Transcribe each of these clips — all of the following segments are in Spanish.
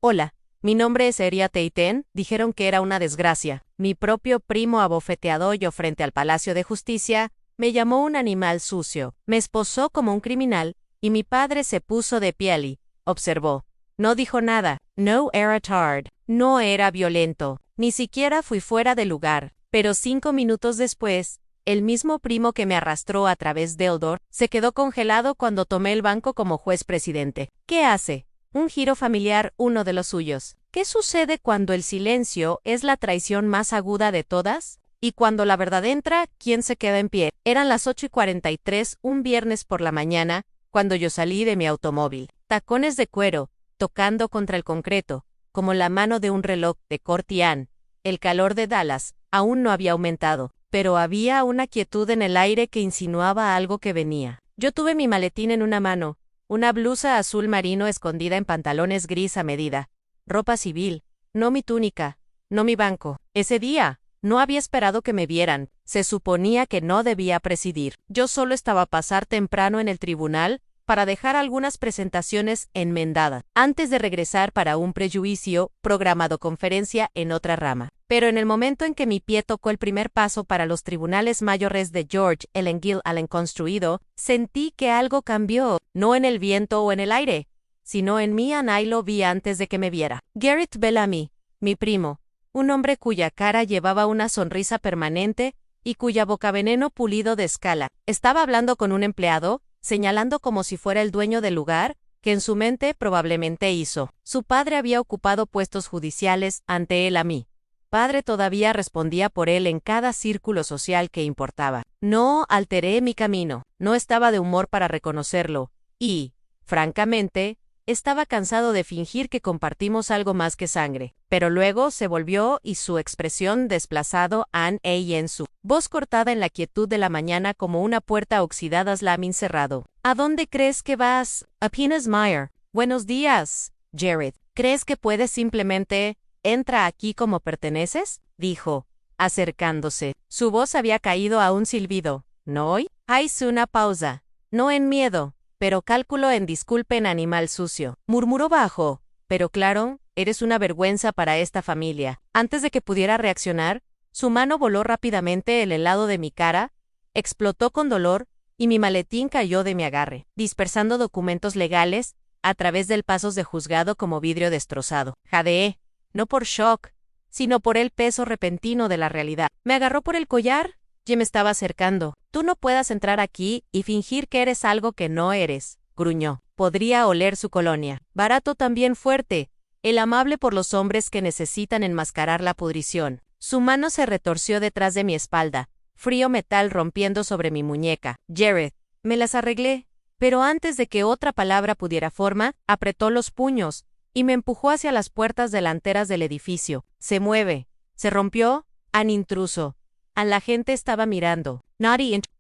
Hola, mi nombre es Eria Teiten, dijeron que era una desgracia. Mi propio primo abofeteado yo frente al Palacio de Justicia, me llamó un animal sucio, me esposó como un criminal, y mi padre se puso de piel y observó. No dijo nada, no era tard, no era violento, ni siquiera fui fuera de lugar, pero 5 minutos después, el mismo primo que me arrastró a través del Eldor, se quedó congelado cuando tomé el banco como juez presidente. ¿Qué hace? Un giro familiar, uno de los suyos. ¿Qué sucede cuando el silencio es la traición más aguda de todas? Y cuando la verdad entra, ¿quién se queda en pie? Eran las 8:43 un viernes por la mañana, cuando yo salí de mi automóvil. Tacones de cuero, tocando contra el concreto, como la mano de un reloj de Cortián. El calor de Dallas aún no había aumentado, pero había una quietud en el aire que insinuaba algo que venía. Yo tuve mi maletín en una mano, una blusa azul marino escondida en pantalones gris a medida, ropa civil, no mi túnica, no mi banco. Ese día, no había esperado que me vieran, se suponía que no debía presidir. Yo solo estaba a pasar temprano en el tribunal para dejar algunas presentaciones enmendadas, antes de regresar para un prejuicio programado conferencia en otra rama. Pero en el momento en que mi pie tocó el primer paso para los tribunales mayores de George Ellen Gill Allen construido, sentí que algo cambió, no en el viento o en el aire, sino en mí. Y lo vi antes de que me viera. Garrett Bellamy, mi primo, un hombre cuya cara llevaba una sonrisa permanente y cuya boca veneno pulido de escala, estaba hablando con un empleado, señalando como si fuera el dueño del lugar, que en su mente probablemente hizo. Su padre había ocupado puestos judiciales ante él. A mí. Padre todavía respondía por él en cada círculo social que importaba. No alteré mi camino, no estaba de humor para reconocerlo, y, francamente, estaba cansado de fingir que compartimos algo más que sangre. Pero luego se volvió y su expresión desplazado en su voz cortada en la quietud de la mañana como una puerta oxidada slamming cerrado. ¿A dónde crees que vas? A Pinas Meyer. Buenos días, Jared. ¿Crees que puedes simplemente entra aquí como perteneces? Dijo, acercándose. Su voz había caído a un silbido. ¿No hoy? Hay una pausa. No en miedo, pero cálculo en disculpen animal sucio. Murmuró bajo, pero claro, eres una vergüenza para esta familia. Antes de que pudiera reaccionar, su mano voló rápidamente el helado de mi cara, explotó con dolor, y mi maletín cayó de mi agarre, dispersando documentos legales a través del pasos de juzgado como vidrio destrozado. Jadeé, no por shock, sino por el peso repentino de la realidad. Me agarró por el collar, y me estaba acercando. Tú no puedas entrar aquí y fingir que eres algo que no eres, gruñó. Podría oler su colonia. Barato también fuerte, el amable por los hombres que necesitan enmascarar la pudrición. Su mano se retorció detrás de mi espalda, frío metal rompiendo sobre mi muñeca. Jared, me las arreglé, pero antes de que otra palabra pudiera forma, apretó los puños y me empujó hacia las puertas delanteras del edificio. Se mueve. Se rompió. An intruso. A la gente estaba mirando.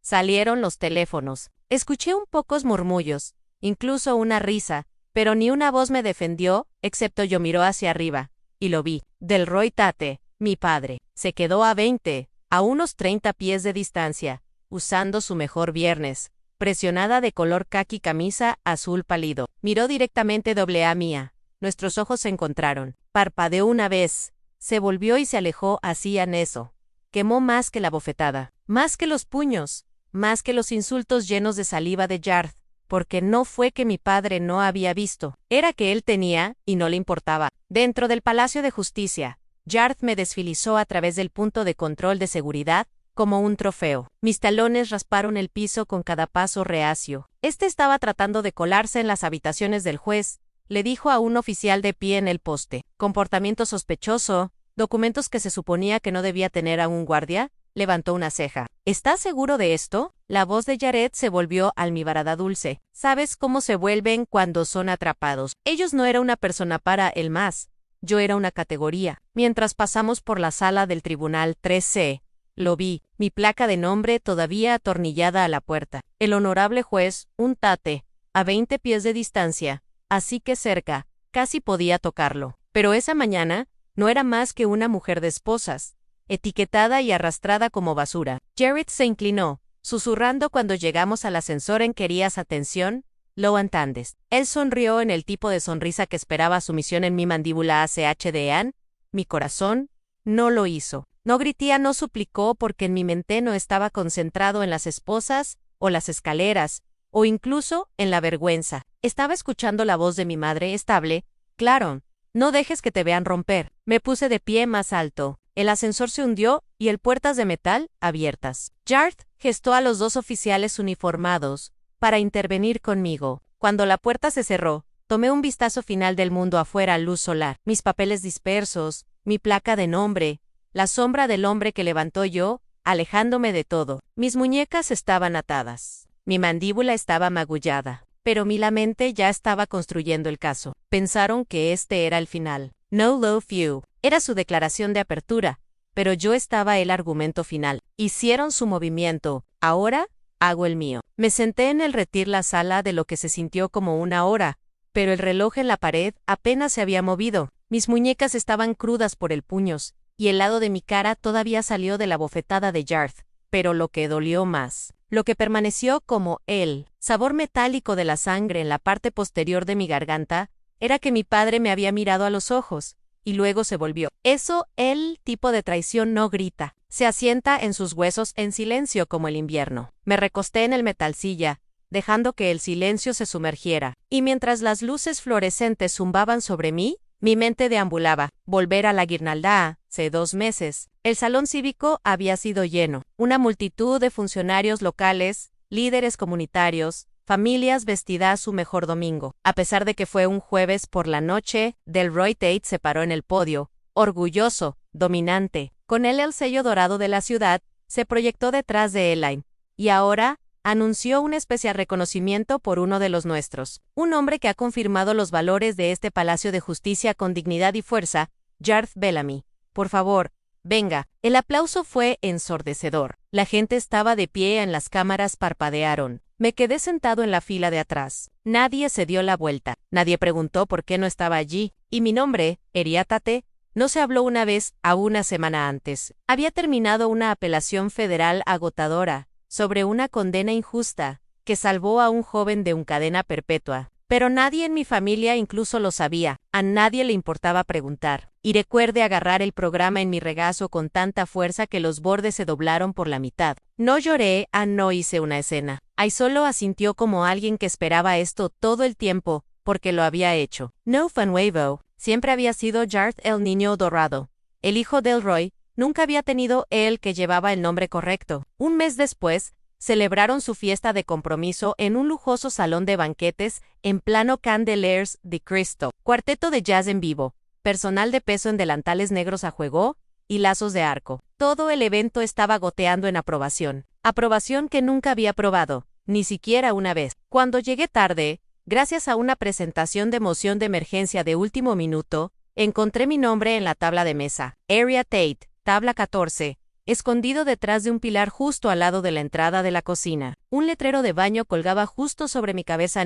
Salieron los teléfonos. Escuché un pocos murmullos, incluso una risa, pero ni una voz me defendió, excepto yo miró hacia arriba, y lo vi. Delroy Tate, mi padre, se quedó a unos 30 pies de distancia, usando su mejor viernes, presionada de color caqui camisa azul pálido. Miró directamente a mía. Nuestros ojos se encontraron. Parpadeó una vez, se volvió y se alejó. Hacían eso. Quemó más que la bofetada, más que los puños, más que los insultos llenos de saliva de Jarth, porque no fue que mi padre no había visto, era que él tenía, y no le importaba. Dentro del Palacio de Justicia, Jarth me desfilizó a través del punto de control de seguridad, como un trofeo. Mis talones rasparon el piso con cada paso reacio. Este estaba tratando de colarse en las habitaciones del juez, le dijo a un oficial de pie en el poste. Comportamiento sospechoso. Documentos que se suponía que no debía tener a un guardia, levantó una ceja. ¿Estás seguro de esto? La voz de Jared se volvió almibarada dulce. ¿Sabes cómo se vuelven cuando son atrapados? Ellos no era una persona para él más. Yo era una categoría. Mientras pasamos por la sala del tribunal 3C, lo vi, mi placa de nombre todavía atornillada a la puerta. El honorable juez, un tate, a 20 pies de distancia, así que cerca, casi podía tocarlo. Pero esa mañana, no era más que una mujer de esposas, etiquetada y arrastrada como basura. Jared se inclinó, susurrando cuando llegamos al ascensor en querías atención, ¿lo entiendes? Él sonrió en el tipo de sonrisa que esperaba sumisión en mi mandíbula ACHDEAN. Mi corazón no lo hizo. No grité, no suplicó porque en mi mente no estaba concentrado en las esposas, o las escaleras, o incluso en la vergüenza. Estaba escuchando la voz de mi madre estable. Claro, no dejes que te vean romper. Me puse de pie más alto. El ascensor se hundió y el puertas de metal abiertas. Jarth gestó a los 2 oficiales uniformados para intervenir conmigo. Cuando la puerta se cerró, tomé un vistazo final del mundo afuera a luz solar. Mis papeles dispersos, mi placa de nombre, la sombra del hombre que levantó yo, alejándome de todo. Mis muñecas estaban atadas. Mi mandíbula estaba magullada. Pero mi mente ya estaba construyendo el caso. Pensaron que este era el final. No love you. Era su declaración de apertura, pero yo estaba el argumento final. Hicieron su movimiento. Ahora hago el mío. Me senté en el retir la sala de lo que se sintió como una hora, pero el reloj en la pared apenas se había movido. Mis muñecas estaban crudas por el puños, y el lado de mi cara todavía salió de la bofetada de Jarth. Pero lo que dolió más, lo que permaneció como el sabor metálico de la sangre en la parte posterior de mi garganta, era que mi padre me había mirado a los ojos, y luego se volvió. Eso, el tipo de traición no grita. Se asienta en sus huesos en silencio como el invierno. Me recosté en el metalsilla, dejando que el silencio se sumergiera, y mientras las luces fluorescentes zumbaban sobre mí, mi mente deambulaba. Volver a la guirnalda. Hace 2 meses, el salón cívico había sido lleno. Una multitud de funcionarios locales, líderes comunitarios, familias vestidas su mejor domingo. A pesar de que fue un jueves por la noche, Delroy Tate se paró en el podio, orgulloso, dominante. Con él el sello dorado de la ciudad se proyectó detrás de Elaine. Y ahora anunció un especial reconocimiento por uno de los nuestros. Un hombre que ha confirmado los valores de este Palacio de Justicia con dignidad y fuerza, Jarth Bellamy. Por favor, venga. El aplauso fue ensordecedor. La gente estaba de pie, en las cámaras parpadearon. Me quedé sentado en la fila de atrás. Nadie se dio la vuelta. Nadie preguntó por qué no estaba allí. Y mi nombre, Eriatate, no se habló una vez a una semana antes. Había terminado una apelación federal agotadora sobre una condena injusta que salvó a un joven de una cadena perpetua. Pero nadie en mi familia incluso lo sabía. A nadie le importaba preguntar. Y recuerde agarrar el programa en mi regazo con tanta fuerza que los bordes se doblaron por la mitad. No lloré, no hice una escena. Ay solo asintió como alguien que esperaba esto todo el tiempo, porque lo había hecho. No fue nuevo. Siempre había sido Jarth el niño dorado. El hijo de Delroy nunca había tenido el que llevaba el nombre correcto. Un mes después, celebraron su fiesta de compromiso en un lujoso salón de banquetes en plano Candeliers de Cristo. Cuarteto de jazz en vivo, personal de peso en delantales negros a juego y lazos de arco. Todo el evento estaba goteando en aprobación. Aprobación que nunca había probado, ni siquiera una vez. Cuando llegué tarde, gracias a una presentación de moción de emergencia de último minuto, encontré mi nombre en la tabla de mesa. Area Tate, tabla 14. Escondido detrás de un pilar justo al lado de la entrada de la cocina. Un letrero de baño colgaba justo sobre mi cabeza.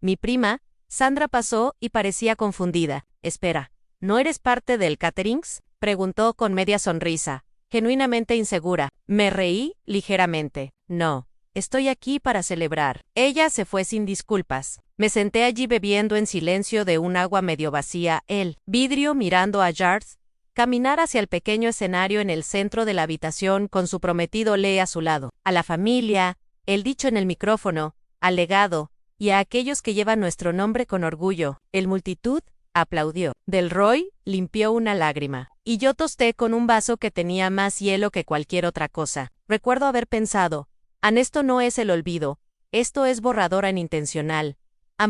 Mi prima, Sandra, pasó y parecía confundida. Espera, ¿no eres parte del caterings?, preguntó con media sonrisa, genuinamente insegura. Me reí ligeramente. No, estoy aquí para celebrar. Ella se fue sin disculpas. Me senté allí bebiendo en silencio de un agua medio vacía, el vidrio mirando a Jarth caminar hacia el pequeño escenario en el centro de la habitación con su prometido Lee a su lado. A la familia, el dicho en el micrófono, al legado, y a aquellos que llevan nuestro nombre con orgullo. El multitud aplaudió. Delroy limpió una lágrima. Y yo tosté con un vaso que tenía más hielo que cualquier otra cosa. Recuerdo haber pensado, esto no es el olvido, esto es borradora intencional.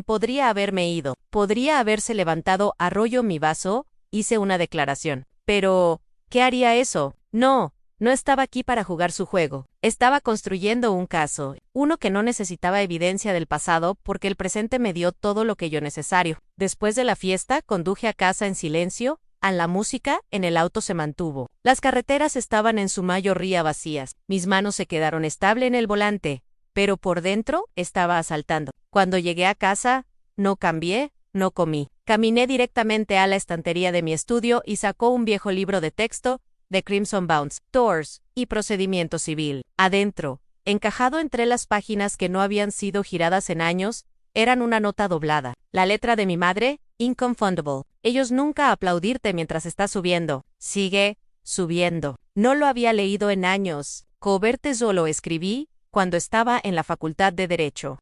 Podría haberme ido, podría haberse levantado arroyo mi vaso, hice una declaración. Pero, ¿qué haría eso? No estaba aquí para jugar su juego. Estaba construyendo un caso, uno que no necesitaba evidencia del pasado porque el presente me dio todo lo que yo necesario. Después de la fiesta, conduje a casa en silencio, la música en el auto se mantuvo. Las carreteras estaban en su mayoría vacías. Mis manos se quedaron estable en el volante, pero por dentro estaba asaltando. Cuando llegué a casa, no cambié, no comí. Caminé directamente a la estantería de mi estudio y sacó un viejo libro de texto, de Crimson Bounds, Tors y Procedimiento Civil. Adentro, encajado entre las páginas que no habían sido giradas en años, Eran una nota doblada. La letra de mi madre, inconfundible. Ellos nunca aplaudirte mientras estás subiendo. Sigue subiendo. No lo había leído en años. Coverte solo escribí cuando estaba en la Facultad de Derecho.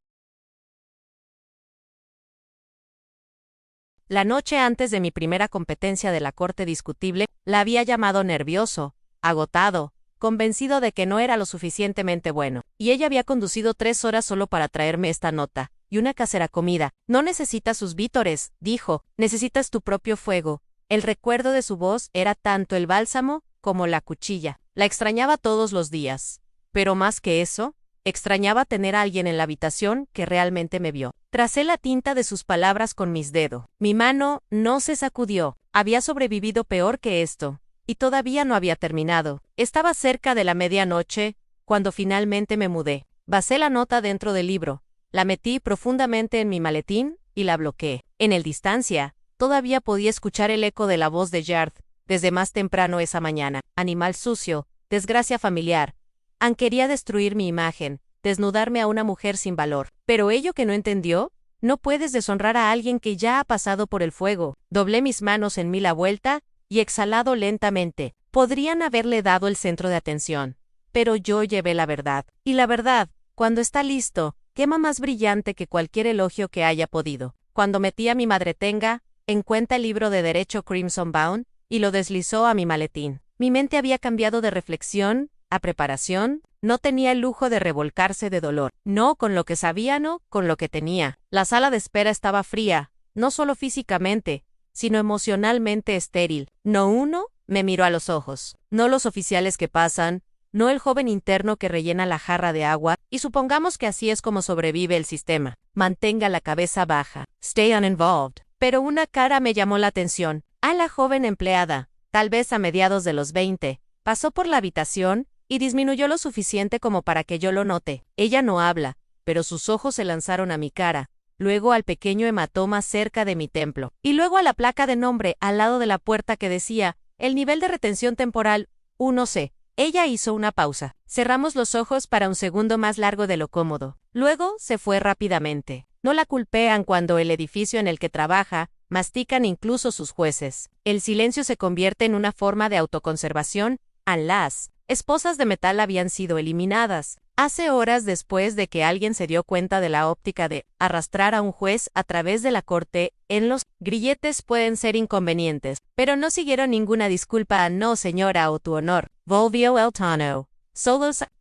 La noche antes de mi primera competencia de la corte discutible, la había llamado nervioso, agotado, convencido de que no era lo suficientemente bueno, y ella había conducido 3 horas solo para traerme esta nota, y una casera comida. No necesitas sus vítores, dijo, necesitas tu propio fuego. El recuerdo de su voz era tanto el bálsamo como la cuchilla. La extrañaba todos los días. Pero más que eso, extrañaba tener a alguien en la habitación que realmente me vio. Tracé la tinta de sus palabras con mis dedos. Mi mano no se sacudió. Había sobrevivido peor que esto. Y todavía no había terminado. Estaba cerca de la medianoche, cuando finalmente me mudé. Basé la nota dentro del libro. La metí profundamente en mi maletín y la bloqueé. En el distancia, todavía podía escuchar el eco de la voz de Jared, desde más temprano esa mañana. Animal sucio, desgracia familiar. Ann quería destruir mi imagen, desnudarme a una mujer sin valor. Pero ello que no entendió, no puedes deshonrar a alguien que ya ha pasado por el fuego. Doblé mis manos en mí la vuelta y exhalado lentamente. Podrían haberle dado el centro de atención. Pero yo llevé la verdad. Y la verdad, cuando está listo, quema más brillante que cualquier elogio que haya podido. Cuando metí a mi madretenga, en cuenta el libro de Derecho Crimson Bound, y lo deslizó a mi maletín. Mi mente había cambiado de reflexión a preparación. No tenía el lujo de revolcarse de dolor. No con lo que sabía, no con lo que tenía. La sala de espera estaba fría, no solo físicamente, sino emocionalmente estéril. No uno me miró a los ojos. No los oficiales que pasan, no el joven interno que rellena la jarra de agua, y supongamos que así es como sobrevive el sistema. Mantenga la cabeza baja. Stay uninvolved. Pero una cara me llamó la atención. A la joven empleada, tal vez a mediados de los 20, pasó por la habitación y disminuyó lo suficiente como para que yo lo note. Ella no habla, pero sus ojos se lanzaron a mi cara, luego al pequeño hematoma cerca de mi templo, y luego a la placa de nombre al lado de la puerta que decía, el nivel de retención temporal, 1C. Ella hizo una pausa. Cerramos los ojos para un segundo más largo de lo cómodo. Luego se fue rápidamente. No la culpean cuando el edificio en el que trabaja, mastican incluso sus jueces. El silencio se convierte en una forma de autoconservación. Las esposas de metal habían sido eliminadas. Hace horas después de que alguien se dio cuenta de la óptica de arrastrar a un juez a través de la corte, en los grilletes pueden ser inconvenientes, pero no siguieron ninguna disculpa a no señora o tu honor. Volvió el tono.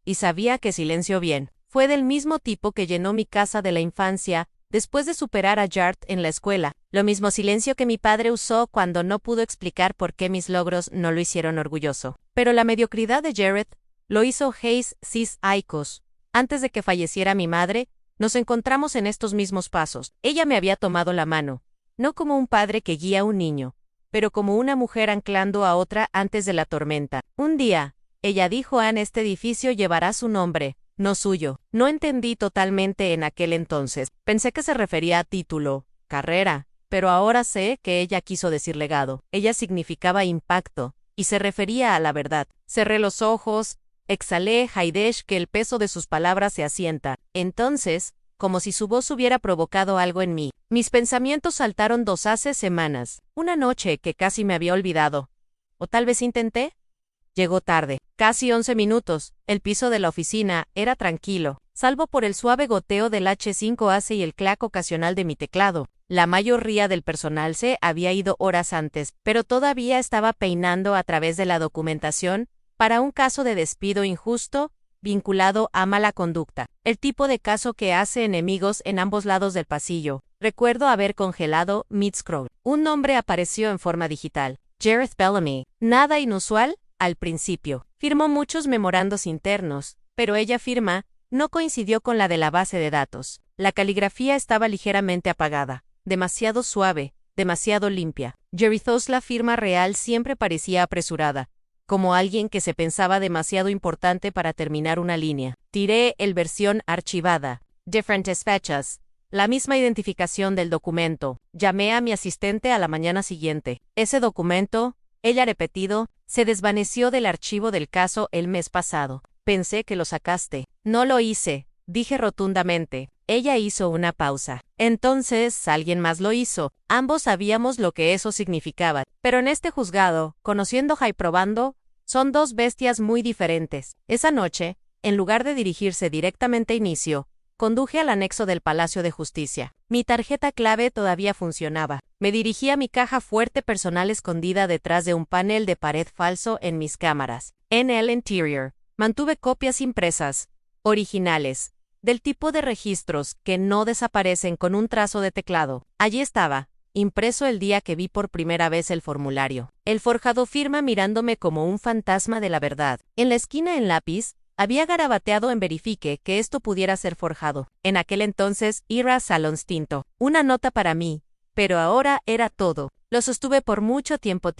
Y sabía que silenció bien. Fue del mismo tipo que llenó mi casa de la infancia, después de superar a Jared en la escuela. Lo mismo silencio que mi padre usó cuando no pudo explicar por qué mis logros no lo hicieron orgulloso. Pero la mediocridad de Jared lo hizo Hayes Cis Aikos. Antes de que falleciera mi madre, nos encontramos en estos mismos pasos. Ella me había tomado la mano, no como un padre que guía a un niño, pero como una mujer anclando a otra antes de la tormenta. Un día, ella dijo a Ann, este edificio llevará su nombre, no suyo. No entendí totalmente en aquel entonces. Pensé que se refería a título, carrera, pero ahora sé que ella quiso decir legado. Ella significaba impacto, y se refería a la verdad. Cerré los ojos, exhalé Haidesh que el peso de sus palabras se asienta. Entonces, como si su voz hubiera provocado algo en mí, mis pensamientos saltaron 2 hace semanas. Una noche que casi me había olvidado. ¿O tal vez intenté? Llegó tarde. Casi 11 minutos. El piso de la oficina era tranquilo, salvo por el suave goteo del H5AC y el clac ocasional de mi teclado. La mayoría del personal se había ido horas antes, pero todavía estaba peinando a través de la documentación para un caso de despido injusto vinculado a mala conducta. El tipo de caso que hace enemigos en ambos lados del pasillo. Recuerdo haber congelado mid-scroll. Un nombre apareció en forma digital. Jareth Bellamy. Nada inusual al principio. Firmó muchos memorandos internos, pero ella firma no coincidió con la de la base de datos. La caligrafía estaba ligeramente apagada, demasiado suave, demasiado limpia. Jerithos, la firma real, siempre parecía apresurada, como alguien que se pensaba demasiado importante para terminar una línea. Tiré el versión archivada. Diferentes fechas. La misma identificación del documento. Llamé a mi asistente a la mañana siguiente. Ese documento, ella repetido, se desvaneció del archivo del caso el mes pasado. Pensé que lo sacaste. No lo hice, dije rotundamente. Ella hizo una pausa. Entonces, alguien más lo hizo. Ambos sabíamos lo que eso significaba. Pero en este juzgado, conociendo y probando, son dos bestias muy diferentes. Esa noche, en lugar de dirigirse directamente a Inicio, conduje al anexo del Palacio de Justicia. Mi tarjeta clave todavía funcionaba. Me dirigí a mi caja fuerte personal escondida detrás de un panel de pared falso en mis cámaras. En el interior, mantuve copias impresas, originales, del tipo de registros que no desaparecen con un trazo de teclado. Allí estaba, impreso el día que vi por primera vez el formulario. El forjado firma mirándome como un fantasma de la verdad. En la esquina en lápiz, había garabateado en verifique que esto pudiera ser forjado. En aquel entonces, Ira Salonstinto. Una nota para mí. Pero ahora era todo. Lo sostuve por mucho tiempo.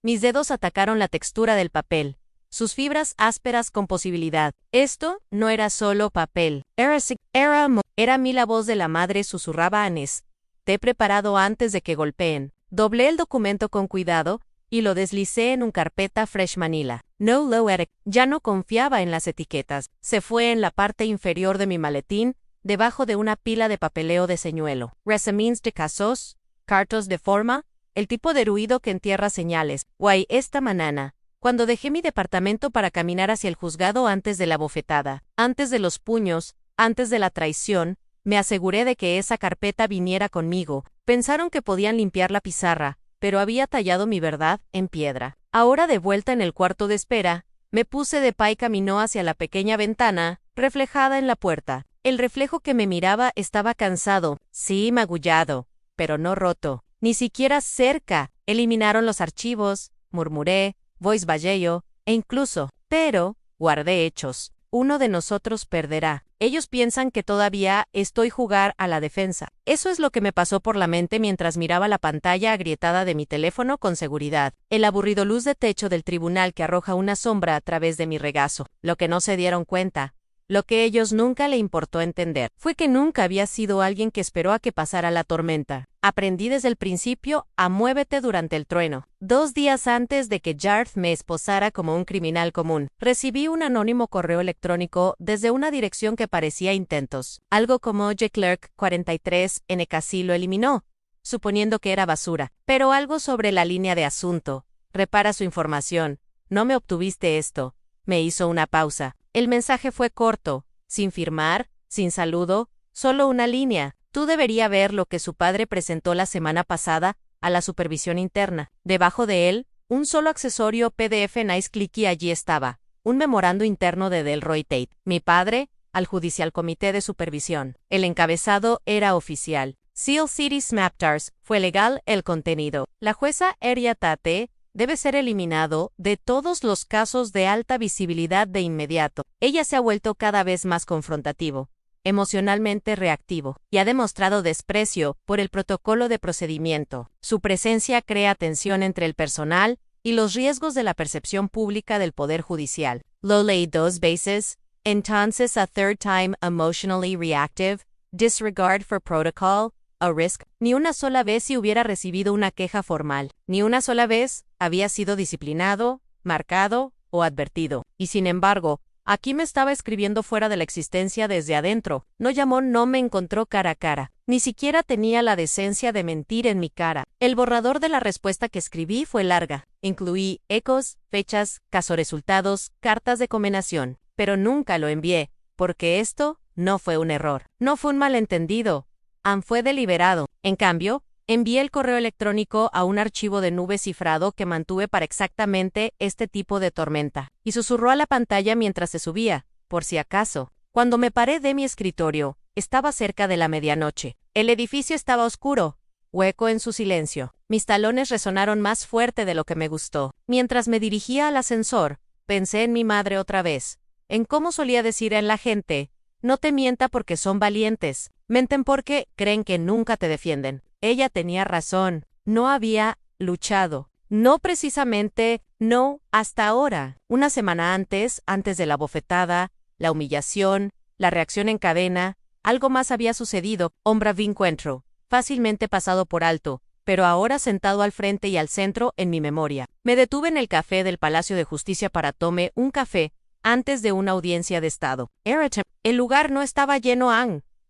Mis dedos atacaron la textura del papel. Sus fibras ásperas con posibilidad. Esto no era solo papel. Era mí la voz de la madre susurraba a Nes. Te he preparado antes de que golpeen. Doblé el documento con cuidado y lo deslicé en un carpeta Fresh Manila. No lo era. Ya no confiaba en las etiquetas. Se fue en la parte inferior de mi maletín, debajo de una pila de papeleo de señuelo. Resumins de casos, cartos de forma, el tipo de ruido que entierra señales. Guay, esta mañana, cuando dejé mi departamento para caminar hacia el juzgado antes de la bofetada, antes de los puños, antes de la traición, me aseguré de que esa carpeta viniera conmigo. Pensaron que podían limpiar la pizarra, pero había tallado mi verdad en piedra. Ahora de vuelta en el cuarto de espera, me puse de pie y caminó hacia la pequeña ventana, reflejada en la puerta. El reflejo que me miraba estaba cansado, sí magullado, pero no roto, ni siquiera cerca. Eliminaron los archivos, murmuré, voice vallejo, e incluso, pero, guardé hechos. Uno de nosotros perderá. Ellos piensan que todavía estoy jugar a la defensa. Eso es lo que me pasó por la mente mientras miraba la pantalla agrietada de mi teléfono con seguridad. El aburrido luz de techo del tribunal que arroja una sombra a través de mi regazo. Lo que no se dieron cuenta, lo que ellos nunca le importó entender, fue que nunca había sido alguien que esperó a que pasara la tormenta. Aprendí desde el principio a muévete durante el trueno. 2 días antes de que Jarth me esposara como un criminal común, recibí un anónimo correo electrónico desde una dirección que parecía intentos. Algo como Jclerk 43 NKC lo eliminó, suponiendo que era basura. Pero algo sobre la línea de asunto. Repara su información. No me obtuviste esto. Me hizo una pausa. El mensaje fue corto, sin firmar, sin saludo, solo una línea. Tú deberías ver lo que su padre presentó la semana pasada a la supervisión interna. Debajo de él, un solo accesorio PDF nice clicky allí estaba, un memorando interno de Delroy Tate. Mi padre, al Judicial Comité de Supervisión. El encabezado era oficial. Seal City Smaptars, fue legal el contenido. La jueza Eria Tate debe ser eliminado de todos los casos de alta visibilidad de inmediato. Ella se ha vuelto cada vez más confrontativo, emocionalmente reactivo, y ha demostrado desprecio por el protocolo de procedimiento. Su presencia crea tensión entre el personal y los riesgos de la percepción pública del Poder Judicial. Lo leí 2 veces, entonces a third time emotionally reactive, disregard for protocol, a risk. Ni una sola vez si hubiera recibido una queja formal. Ni una sola vez había sido disciplinado, marcado o advertido. Y sin embargo, aquí me estaba escribiendo fuera de la existencia desde adentro. No llamó, no me encontró cara a cara. Ni siquiera tenía la decencia de mentir en mi cara. El borrador de la respuesta que escribí fue larga. Incluí ecos, fechas, caso resultados, cartas de condenación. Pero nunca lo envié, porque esto no fue un error. No fue un malentendido. Fue deliberado. En cambio, envié el correo electrónico a un archivo de nube cifrado que mantuve para exactamente este tipo de tormenta. Y susurró a la pantalla mientras se subía, por si acaso. Cuando me paré de mi escritorio, estaba cerca de la medianoche. El edificio estaba oscuro, hueco en su silencio. Mis talones resonaron más fuerte de lo que me gustó. Mientras me dirigía al ascensor, pensé en mi madre otra vez, en cómo solía decir a la gente, no te mienta porque son valientes, menten porque creen que nunca te defienden. Ella tenía razón, no había luchado. No precisamente, no, hasta ahora. Una semana antes de la bofetada, la humillación, la reacción en cadena, algo más había sucedido. Hombre encuentro, fácilmente pasado por alto, pero ahora sentado al frente y al centro en mi memoria. Me detuve en el café del Palacio de Justicia para tomar un café, antes de una audiencia de Estado. El lugar no estaba lleno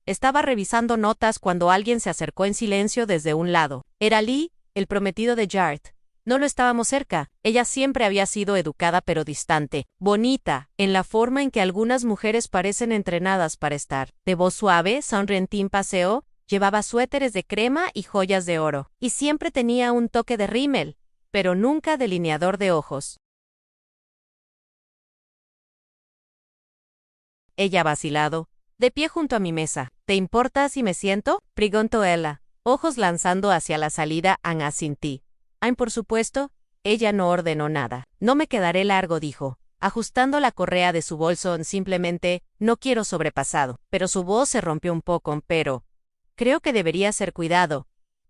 Estaba revisando notas cuando alguien se acercó en silencio desde un lado. Era Lee, el prometido de Jarth. No lo estábamos cerca. Ella siempre había sido educada pero distante, bonita, en la forma en que algunas mujeres parecen entrenadas para estar. De voz suave, sonrientín paseó, llevaba suéteres de crema y joyas de oro, y siempre tenía un toque de rímel, pero nunca delineador de ojos. Ella vacilado, de pie junto a mi mesa. ¿Te importa si me siento?, preguntó ella, ojos lanzando hacia la salida. Asintí. Por supuesto. Ella no ordenó nada. No me quedaré largo, dijo, ajustando la correa de su bolso. Simplemente, no quiero sobrepasado. Pero su voz se rompió un poco. Pero creo que debería ser cuidado,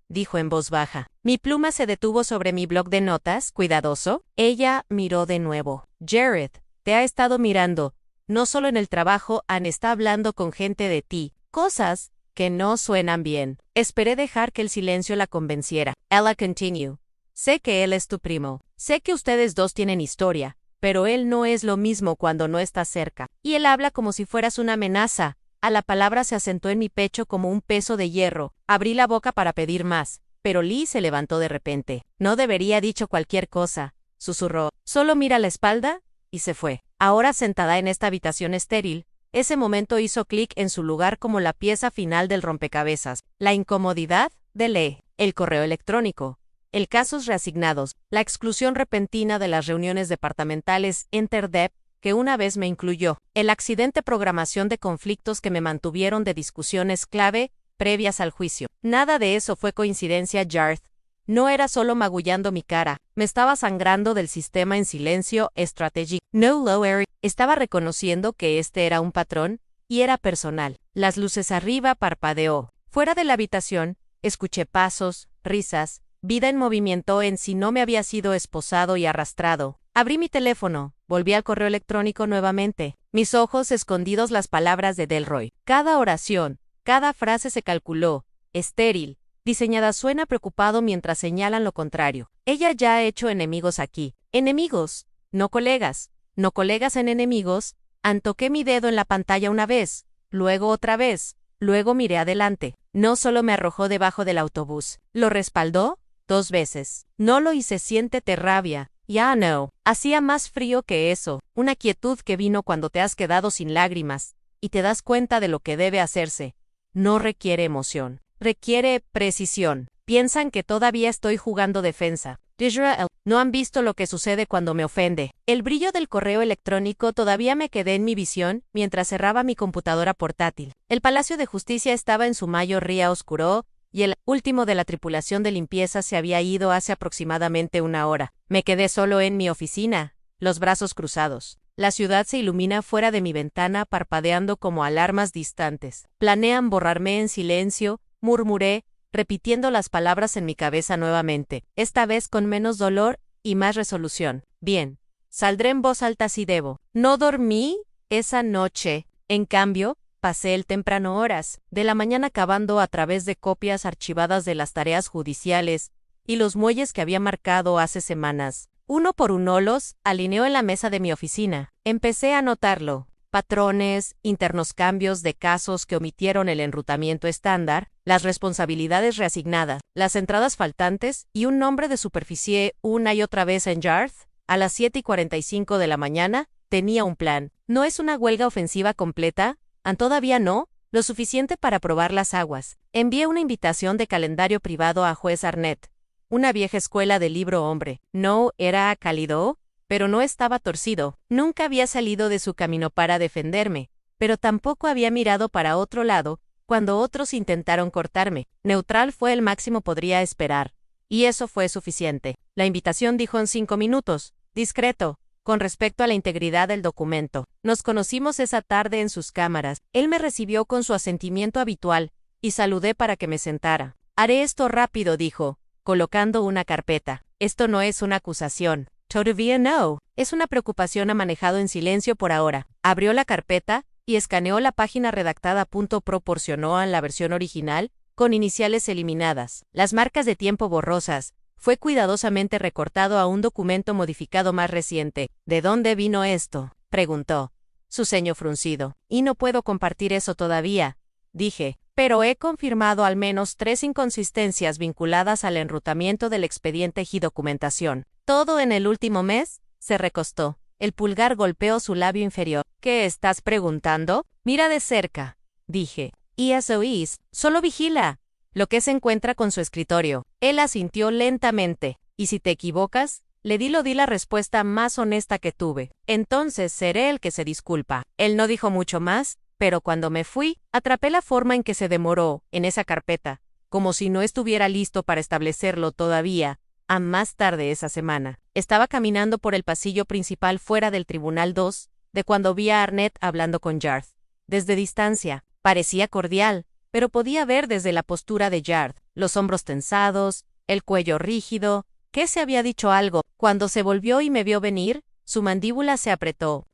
dijo en voz baja. Mi pluma se detuvo sobre mi bloc de notas. ¿Cuidadoso? Ella miró de nuevo. Jareth, te ha estado mirando. No solo en el trabajo, está hablando con gente de ti. Cosas que no suenan bien. Esperé dejar que el silencio la convenciera. Ella continuó. Sé que él es tu primo. Sé que ustedes dos tienen historia, pero él no es lo mismo cuando no está cerca. Y él habla como si fueras una amenaza. A la palabra se asentó en mi pecho como un peso de hierro. Abrí la boca para pedir más, pero Lee se levantó de repente. No debería dicho cualquier cosa, susurró. Solo mira la espalda, y se fue. Ahora sentada en esta habitación estéril, ese momento hizo clic en su lugar como la pieza final del rompecabezas. La incomodidad de Lee, el correo electrónico, el casos reasignados, la exclusión repentina de las reuniones departamentales Interdep, que una vez me incluyó, el accidente programación de conflictos que me mantuvieron de discusiones clave previas al juicio. Nada de eso fue coincidencia. Jarth no era solo magullando mi cara, me estaba sangrando del sistema en silencio strategic. No lower. Estaba reconociendo que este era un patrón, y era personal. Las luces arriba parpadeó. Fuera de la habitación, escuché pasos, risas, vida en movimiento. Si no me había sido esposado y arrastrado. Abrí mi teléfono, volví al correo electrónico nuevamente, mis ojos escondidos las palabras de Delroy. Cada oración, cada frase se calculó, estéril, diseñada. Suena preocupado mientras señalan lo contrario. Ella ya ha hecho enemigos aquí. Enemigos, no colegas. No colegas en enemigos. Toqué mi dedo en la pantalla una vez, luego otra vez, luego miré adelante. No solo me arrojó debajo del autobús, lo respaldó 2 veces. No lo hice. Siéntete rabia. Ya no. Hacía más frío que eso, una quietud que vino cuando te has quedado sin lágrimas, y te das cuenta de lo que debe hacerse. No requiere emoción, requiere precisión. Piensan que todavía estoy jugando defensa. Israel, no han visto lo que sucede cuando me ofende. El brillo del correo electrónico todavía me quedé en mi visión mientras cerraba mi computadora portátil. El Palacio de Justicia estaba en su mayor ría oscuro, y el último de la tripulación de limpieza se había ido hace aproximadamente 1 hora. Me quedé solo en mi oficina, los brazos cruzados. La ciudad se ilumina fuera de mi ventana parpadeando como alarmas distantes. Planean borrarme en silencio, murmuré, repitiendo las palabras en mi cabeza nuevamente, esta vez con menos dolor y más resolución. Bien, saldré en voz alta si debo. No dormí esa noche. En cambio, pasé el temprano horas de la mañana cavando a través de copias archivadas de las tareas judiciales y los muelles que había marcado hace semanas. Uno por uno los alineó en la mesa de mi oficina. Empecé a notarlo. Patrones, internos, cambios de casos que omitieron el enrutamiento estándar, las responsabilidades reasignadas, las entradas faltantes y un nombre de superficie una y otra vez en Jarth. A las 7:45 de la mañana, tenía un plan. ¿No es una huelga ofensiva completa? Todavía no, lo suficiente para probar las aguas. Envié una invitación de calendario privado a juez Arnett, una vieja escuela de libro hombre. No era cálido, pero no estaba torcido. Nunca había salido de su camino para defenderme, pero tampoco había mirado para otro lado cuando otros intentaron cortarme. Neutral fue el máximo podría esperar, y eso fue suficiente. La invitación dijo en 5 minutos, discreto, con respecto a la integridad del documento. Nos conocimos esa tarde en sus cámaras. Él me recibió con su asentimiento habitual, y saludé para que me sentara. Haré esto rápido, dijo, colocando una carpeta. Esto no es una acusación. Todavía no. Es una preocupación. Ha manejado en silencio por ahora. Abrió la carpeta y escaneó la página redactada. Proporcionó a la versión original, con iniciales eliminadas, las marcas de tiempo borrosas. Fue cuidadosamente recortado a un documento modificado más reciente. ¿De dónde vino esto?, preguntó, su ceño fruncido. Y no puedo compartir eso todavía. dije, pero he confirmado al menos 3 inconsistencias vinculadas al enrutamiento del expediente y documentación. ¿Todo en el último mes? Se recostó. El pulgar golpeó su labio inferior. ¿Qué estás preguntando? Mira de cerca, dije. Y eso es, solo vigila lo que se encuentra con su escritorio. Él asintió lentamente. ¿Y si te equivocas? Le di la respuesta más honesta que tuve. Entonces seré el que se disculpa. Él no dijo mucho más, pero cuando me fui, atrapé la forma en que se demoró en esa carpeta, como si no estuviera listo para establecerlo todavía, a más tarde esa semana. Estaba caminando por el pasillo principal fuera del Tribunal 2, de cuando vi a Arnett hablando con Yard. Desde distancia, parecía cordial, pero podía ver desde la postura de Yard, los hombros tensados, el cuello rígido, que se había dicho algo. Cuando se volvió y me vio venir, su mandíbula se apretó.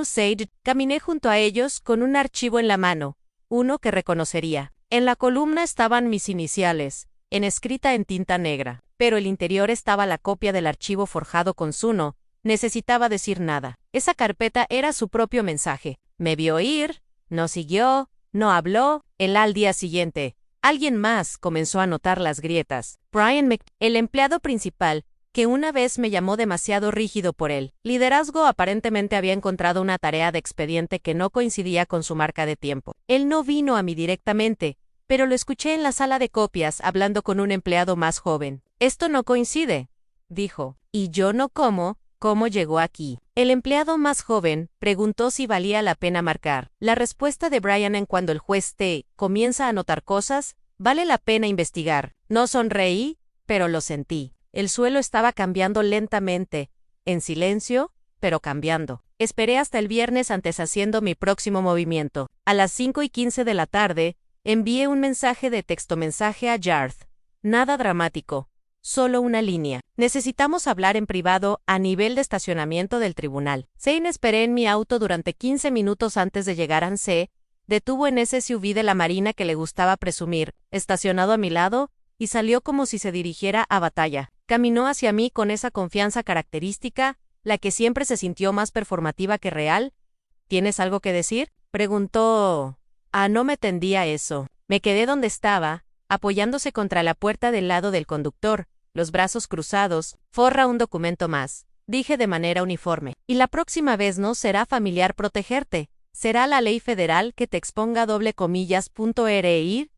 Sage, caminé junto a ellos con un archivo en la mano, uno que reconocería. En la columna estaban mis iniciales, en escrita en tinta negra, pero el interior estaba la copia del archivo forjado con Zuno. Necesitaba decir nada. Esa carpeta era su propio mensaje. Me vio ir, no siguió, no habló. Al día siguiente, alguien más comenzó a notar las grietas. Brian el empleado principal, que una vez me llamó demasiado rígido por él. Liderazgo aparentemente había encontrado una tarea de expediente que no coincidía con su marca de tiempo. Él no vino a mí directamente, pero lo escuché en la sala de copias hablando con un empleado más joven. Esto no coincide, dijo. Y yo no ¿cómo llegó aquí? El empleado más joven preguntó si valía la pena marcar. La respuesta de Brian en cuando el juez comienza a notar cosas, vale la pena investigar. No sonreí, pero lo sentí. El suelo estaba cambiando lentamente, en silencio, pero cambiando. Esperé hasta el viernes antes haciendo mi próximo movimiento. A las 5:15 de la tarde, envié un mensaje de texto-mensaje a Yard. Nada dramático, solo una línea. Necesitamos hablar en privado a nivel de estacionamiento del tribunal. Esperé en mi auto durante 15 minutos antes de llegar a Anse, detuvo en ese SUV de la Marina que le gustaba presumir, estacionado a mi lado, y salió como si se dirigiera a batalla. Caminó hacia mí con esa confianza característica, la que siempre se sintió más performativa que real. ¿Tienes algo que decir? Preguntó. No me tendía eso. Me quedé donde estaba, apoyándose contra la puerta del lado del conductor, los brazos cruzados. Forra un documento más, dije de manera uniforme. Y la próxima vez no será familiar protegerte. Será la ley federal que te exponga .ri.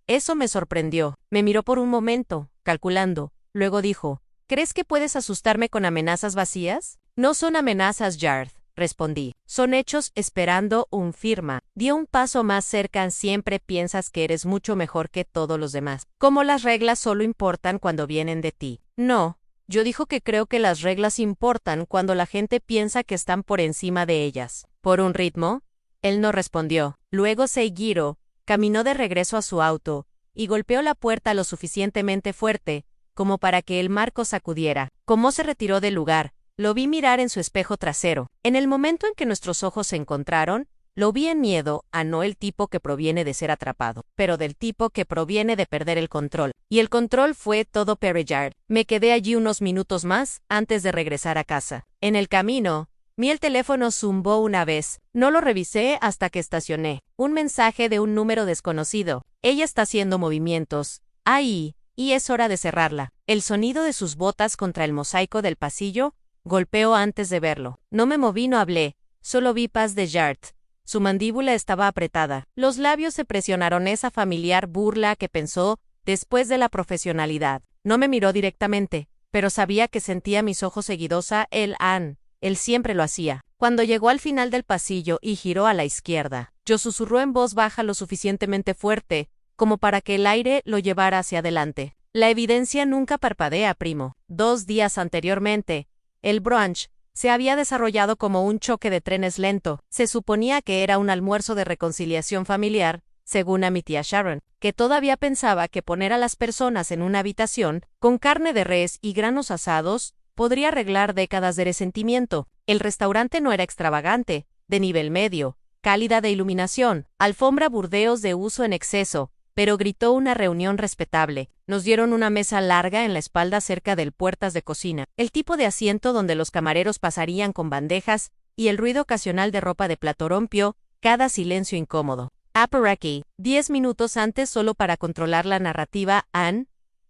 Eso me sorprendió. Me miró por un momento, calculando. Luego dijo, ¿crees que puedes asustarme con amenazas vacías? No son amenazas, Yard, respondí. Son hechos esperando un firma. Dio un paso más cerca. Siempre piensas que eres mucho mejor que todos los demás. Como las reglas solo importan cuando vienen de ti. No, yo dijo que creo que las reglas importan cuando la gente piensa que están por encima de ellas. ¿Por un ritmo? Él no respondió. Luego se giró, caminó de regreso a su auto, y golpeó la puerta lo suficientemente fuerte, como para que el marco sacudiera. Como se retiró del lugar, lo vi mirar en su espejo trasero. En el momento en que nuestros ojos se encontraron, lo vi en miedo, no el tipo que proviene de ser atrapado, pero del tipo que proviene de perder el control. Y el control fue todo Yard. Me quedé allí unos minutos más, antes de regresar a casa. En el camino, el teléfono zumbó una vez. No lo revisé hasta que estacioné. Un mensaje de un número desconocido. Ella está haciendo movimientos. Ahí. Y es hora de cerrarla. El sonido de sus botas contra el mosaico del pasillo golpeó antes de verlo. No me moví, no hablé. Solo vi paz de Yard. Su mandíbula estaba apretada. Los labios se presionaron. Esa familiar burla que pensó después de la profesionalidad. No me miró directamente, pero sabía que sentía mis ojos seguidosa. Él siempre lo hacía. Cuando llegó al final del pasillo y giró a la izquierda, yo susurró en voz baja lo suficientemente fuerte, como para que el aire lo llevara hacia adelante. La evidencia nunca parpadea, primo. 2 días anteriormente, el brunch se había desarrollado como un choque de trenes lento. Se suponía que era un almuerzo de reconciliación familiar, según a mi tía Sharon, que todavía pensaba que poner a las personas en una habitación, con carne de res y granos asados, podría arreglar décadas de resentimiento. El restaurante no era extravagante, de nivel medio, cálida de iluminación, alfombra burdeos de uso en exceso, pero gritó una reunión respetable. Nos dieron una mesa larga en la espalda cerca del puertas de cocina, el tipo de asiento donde los camareros pasarían con bandejas, y el ruido ocasional de ropa de plato rompió cada silencio incómodo. Paparazzi. 10 minutos antes, solo para controlar la narrativa,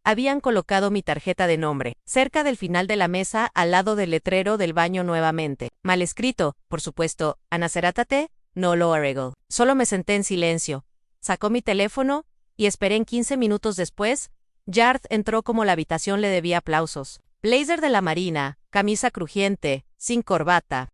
habían colocado mi tarjeta de nombre, cerca del final de la mesa, al lado del letrero del baño nuevamente. Mal escrito, por supuesto, Anacerátate, no lo arreglo. Solo me senté en silencio. Sacó mi teléfono, y esperé. En 15 minutos después, Jarth entró como la habitación le debía aplausos. Blazer de la marina, camisa crujiente, sin corbata.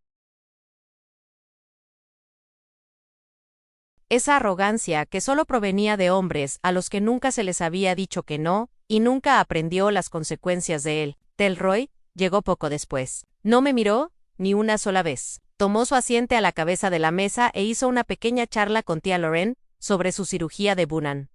Esa arrogancia que solo provenía de hombres a los que nunca se les había dicho que no, y nunca aprendió las consecuencias de él. Delroy llegó poco después. No me miró ni una sola vez. Tomó su asiento a la cabeza de la mesa e hizo una pequeña charla con tía Lorraine sobre su cirugía de Bunan.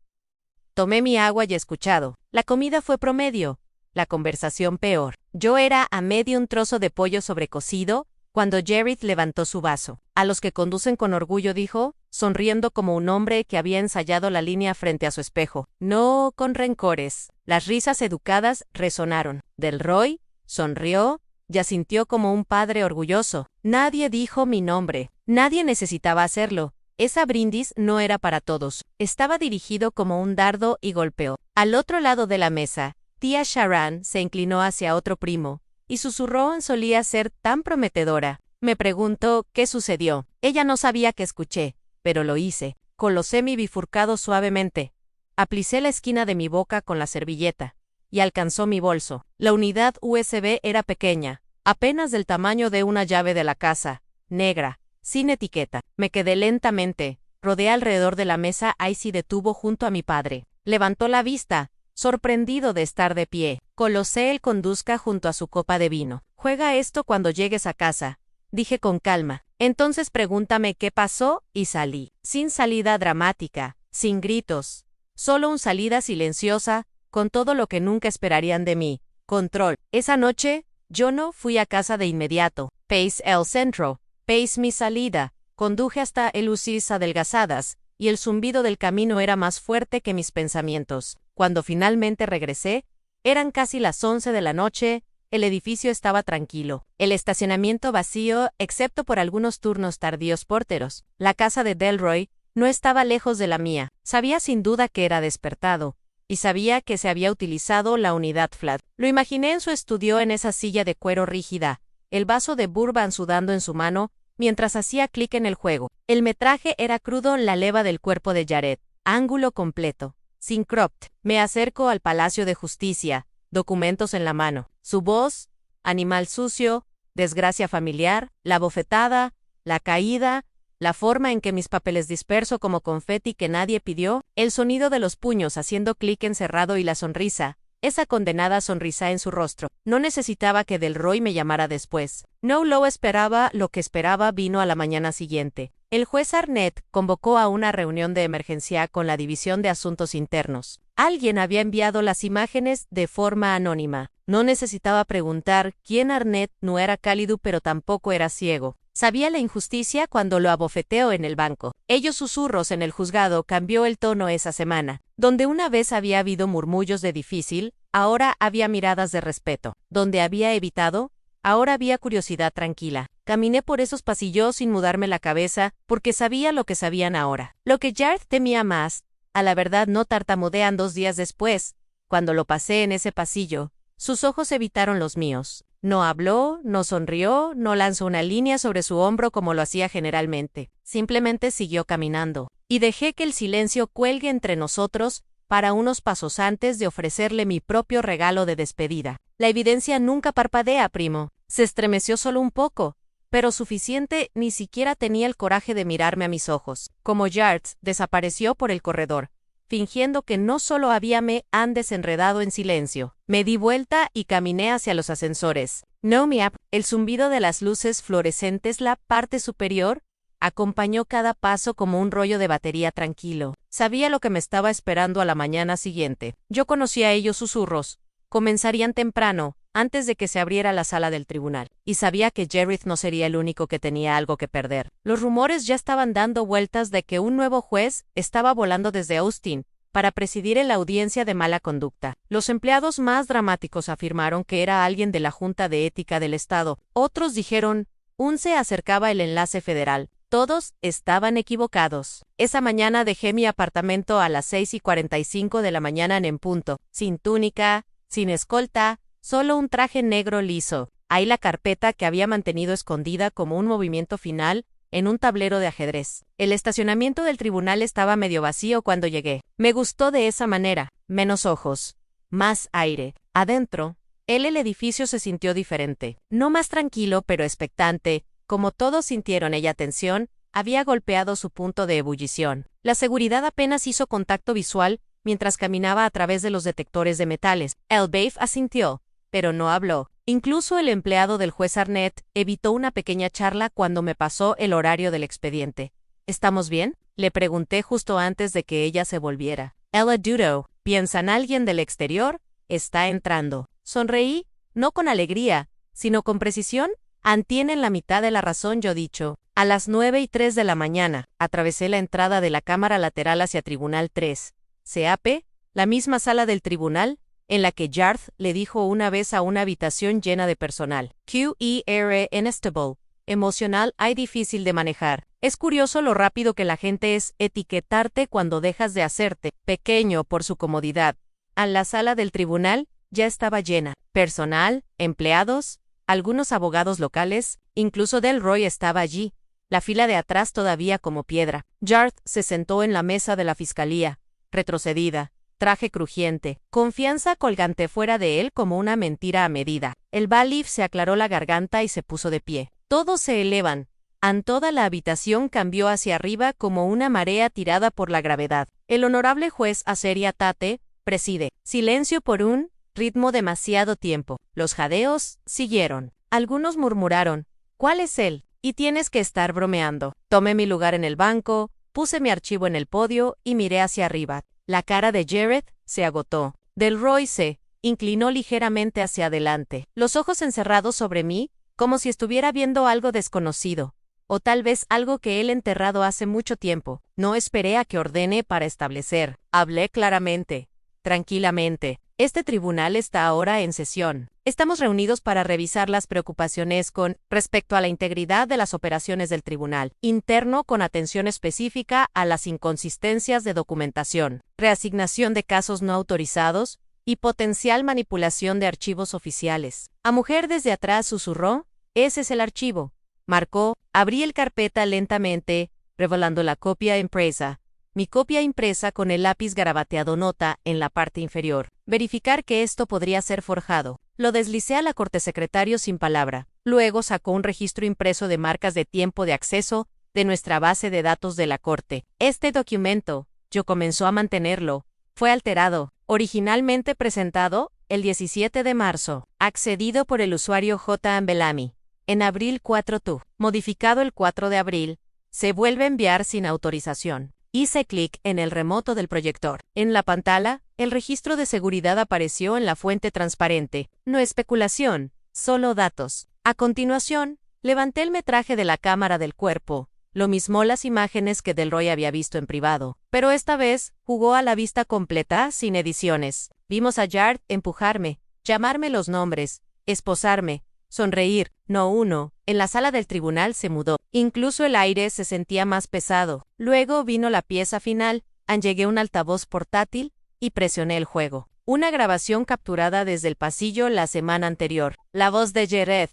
Tomé mi agua y escuchado. La comida fue promedio, la conversación peor. Yo era a medio un trozo de pollo sobrecocido cuando Jareth levantó su vaso. A los que conducen con orgullo, dijo, sonriendo como un hombre que había ensayado la línea frente a su espejo. No con rencores. Las risas educadas resonaron. Delroy sonrió y asintió como un padre orgulloso. Nadie dijo mi nombre. Nadie necesitaba hacerlo. Esa brindis no era para todos. Estaba dirigido como un dardo y golpeó. Al otro lado de la mesa, tía Sharon se inclinó hacia otro primo y susurró: solía ser tan prometedora. Me preguntó qué sucedió. Ella no sabía que escuché, pero lo hice. Colocé mi bifurcado suavemente. Aplicé la esquina de mi boca con la servilleta y alcanzó mi bolso. La unidad USB era pequeña, apenas del tamaño de una llave de la casa, negra, sin etiqueta. Me quedé lentamente. Rodeé alrededor de la mesa. Icy detuvo junto a mi padre. Levantó la vista, sorprendido de estar de pie. Colosé el conduzca junto a su copa de vino. Juega esto cuando llegues a casa, dije con calma. Entonces pregúntame qué pasó, y salí. Sin salida dramática, sin gritos. Solo una salida silenciosa, con todo lo que nunca esperarían de mí. Control. Esa noche, yo no fui a casa de inmediato. Pace el centro. Pace mi salida. Conduje hasta el Usis adelgazadas, y el zumbido del camino era más fuerte que mis pensamientos. Cuando finalmente regresé, eran casi las 11 de la noche, el edificio estaba tranquilo. El estacionamiento vacío, excepto por algunos turnos tardíos porteros. La casa de Delroy no estaba lejos de la mía. Sabía sin duda que era despertado, y sabía que se había utilizado la unidad flat. Lo imaginé en su estudio, en esa silla de cuero rígida, el vaso de bourbon sudando en su mano, mientras hacía clic en el juego. El metraje era crudo, la leva del cuerpo de Jareth, ángulo completo, sin cropped. Me acerco al Palacio de Justicia, documentos en la mano. Su voz, animal sucio, desgracia familiar, la bofetada, la caída, la forma en que mis papeles disperso como confeti que nadie pidió, el sonido de los puños haciendo clic encerrado y la sonrisa, esa condenada sonrisa en su rostro. No necesitaba que Delroy me llamara después. No lo esperaba. Lo que esperaba vino a la mañana siguiente. El juez Arnett convocó a una reunión de emergencia con la División de Asuntos Internos. Alguien había enviado las imágenes de forma anónima. No necesitaba preguntar quién. Arnett no era cálido, pero tampoco era ciego. Sabía la injusticia cuando lo abofeteó en el banco. Ellos susurros en el juzgado cambió el tono esa semana. Donde una vez había habido murmullos de difícil, ahora había miradas de respeto. Donde había evitado, ahora había curiosidad tranquila. Caminé por esos pasillos sin mudarme la cabeza, porque sabía lo que sabían ahora. Lo que Jareth temía más, a la verdad no tartamudean 2 días después, cuando lo pasé en ese pasillo, sus ojos evitaron los míos. No habló, no sonrió, no lanzó una línea sobre su hombro como lo hacía generalmente. Simplemente siguió caminando. Y dejé que el silencio cuelgue entre nosotros para unos pasos antes de ofrecerle mi propio regalo de despedida. La evidencia nunca parpadea, primo. Se estremeció solo un poco, pero suficiente. Ni siquiera tenía el coraje de mirarme a mis ojos. Como Jareth desapareció por el corredor, fingiendo que no solo me han desenredado en silencio. Me di vuelta y caminé hacia los ascensores. No me el zumbido de las luces fluorescentes, la parte superior, acompañó cada paso como un rollo de batería tranquilo. Sabía lo que me estaba esperando a la mañana siguiente. Yo conocía ellos susurros. Comenzarían temprano, antes de que se abriera la sala del tribunal. Y sabía que Jareth no sería el único que tenía algo que perder. Los rumores ya estaban dando vueltas de que un nuevo juez estaba volando desde Austin para presidir en la audiencia de mala conducta. Los empleados más dramáticos afirmaron que era alguien de la Junta de Ética del Estado. Otros dijeron, se acercaba el enlace federal. Todos estaban equivocados. Esa mañana dejé mi apartamento a las 6:45 de la mañana en punto, sin túnica, sin escolta, solo un traje negro liso. Ahí la carpeta que había mantenido escondida como un movimiento final en un tablero de ajedrez. El estacionamiento del tribunal estaba medio vacío cuando llegué. Me gustó de esa manera. Menos ojos, más aire. Adentro, el edificio se sintió diferente. No más tranquilo, pero expectante. Como todos sintieron ella tensión, había golpeado su punto de ebullición. La seguridad apenas hizo contacto visual mientras caminaba a través de los detectores de metales. El bailiff asintió, pero no habló. Incluso el empleado del juez Arnett evitó una pequeña charla cuando me pasó el horario del expediente. ¿Estamos bien?, le pregunté justo antes de que ella se volviera. Ella dudó. ¿Piensa en alguien del exterior? Está entrando. Sonreí, no con alegría, sino con precisión. Tienen la mitad de la razón, yo dicho. A las 9:03 de la mañana, atravesé la entrada de la cámara lateral hacia Tribunal 3. CAP, la misma sala del tribunal, en la que Jarth le dijo una vez a una habitación llena de personal. QER unstable, emocional y difícil de manejar. Es curioso lo rápido que la gente es etiquetarte cuando dejas de hacerte pequeño por su comodidad. La sala del tribunal ya estaba llena. Personal, empleados, algunos abogados locales, incluso Delroy estaba allí, la fila de atrás todavía como piedra. Jarth se sentó en la mesa de la fiscalía, retrocedida, traje crujiente, confianza colgante fuera de él como una mentira a medida. El bailiff se aclaró la garganta y se puso de pie. Todos se elevan. Toda la habitación cambió hacia arriba como una marea tirada por la gravedad. El honorable juez Aseria Tate preside. Silencio por un ritmo demasiado tiempo. Los jadeos siguieron. Algunos murmuraron, ¿cuál es él? Y tienes que estar bromeando. Tomé mi lugar en el banco, puse mi archivo en el podio y miré hacia arriba. La cara de Jareth se agotó. Delroy se inclinó ligeramente hacia adelante, los ojos encerrados sobre mí, como si estuviera viendo algo desconocido, o tal vez algo que él enterrado hace mucho tiempo. No esperé a que ordene para establecer. Hablé claramente, tranquilamente. Este tribunal está ahora en sesión. Estamos reunidos para revisar las preocupaciones con respecto a la integridad de las operaciones del tribunal interno con atención específica a las inconsistencias de documentación, reasignación de casos no autorizados y potencial manipulación de archivos oficiales. A mujer desde atrás susurró, ese es el archivo. Marcó, abrí el carpeta lentamente, revelando la copia impresa. Mi copia impresa con el lápiz garabateado nota en la parte inferior. Verificar que esto podría ser forjado. Lo deslicé a la cortesecretario sin palabra. Luego sacó un registro impreso de marcas de tiempo de acceso de nuestra base de datos de la corte. Este documento, yo comenzó a mantenerlo, fue alterado. Originalmente presentado el 17 de marzo. Accedido por el usuario J. Bellamy. En abril 4 modificado el 4 de abril. Se vuelve a enviar sin autorización. Hice clic en el remoto del proyector. En la pantalla, el registro de seguridad apareció en la fuente transparente. No especulación, solo datos. A continuación, levanté el metraje de la cámara del cuerpo. Lo mismo las imágenes que Delroy había visto en privado. Pero esta vez, jugó a la vista completa, sin ediciones. Vimos a Jarth empujarme, llamarme los nombres, esposarme, sonreír. No uno. En la sala del tribunal se mudó. Incluso el aire se sentía más pesado. Luego vino la pieza final. Llegué un altavoz portátil y presioné el juego. Una grabación capturada desde el pasillo la semana anterior. La voz de Jareth.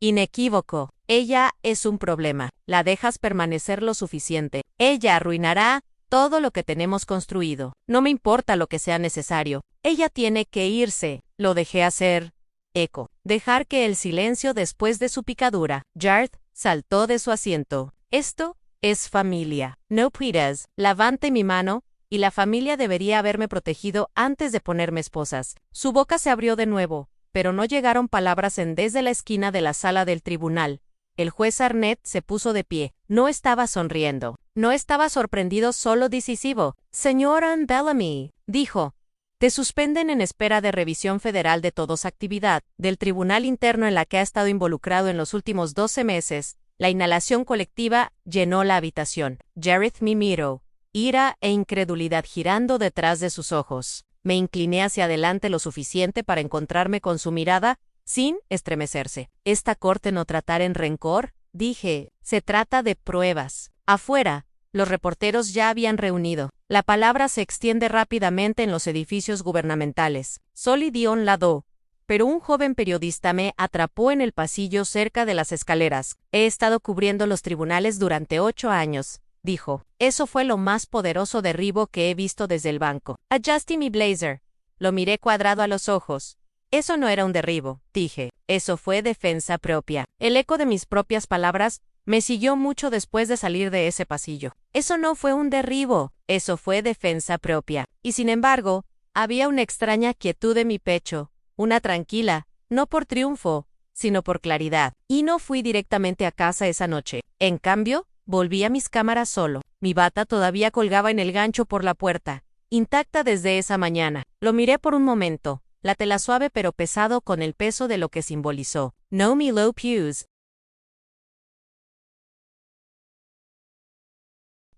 Inequívoco. Ella es un problema. La dejas permanecer lo suficiente. Ella arruinará todo lo que tenemos construido. No me importa lo que sea necesario. Ella tiene que irse. Lo dejé hacer. Eco. Dejar que el silencio después de su picadura. Jarth saltó de su asiento. Esto es familia. No puedes. Levante mi mano, y la familia debería haberme protegido antes de ponerme esposas. Su boca se abrió de nuevo, pero no llegaron palabras desde la esquina de la sala del tribunal. El juez Arnett se puso de pie. No estaba sonriendo. No estaba sorprendido, solo decisivo. Señor Bellamy, dijo. Te suspenden en espera de revisión federal de toda actividad del tribunal interno en la que ha estado involucrado en los últimos 12 meses. La inhalación colectiva llenó la habitación. Jareth me miró, ira e incredulidad girando detrás de sus ojos. Me incliné hacia adelante lo suficiente para encontrarme con su mirada, sin estremecerse. ¿Esta corte no tratará en rencor? dije, se trata de pruebas. Afuera, los reporteros ya habían reunido. La palabra se extiende rápidamente en los edificios gubernamentales. Sol y Dion Lado. Pero un joven periodista me atrapó en el pasillo cerca de las escaleras. He estado cubriendo los tribunales durante 8 años, dijo. Eso fue lo más poderoso derribo que he visto desde el banco. Adjusté mi blazer. Lo miré cuadrado a los ojos. Eso no era un derribo, dije. Eso fue defensa propia. El eco de mis propias palabras me siguió mucho después de salir de ese pasillo. Eso no fue un derribo, eso fue defensa propia. Y sin embargo, había una extraña quietud en mi pecho, una tranquila, no por triunfo, sino por claridad. Y no fui directamente a casa esa noche. En cambio, volví a mis cámaras solo. Mi bata todavía colgaba en el gancho por la puerta, intacta desde esa mañana. Lo miré por un momento, la tela suave pero pesado con el peso de lo que simbolizó. Naomi Low Pews.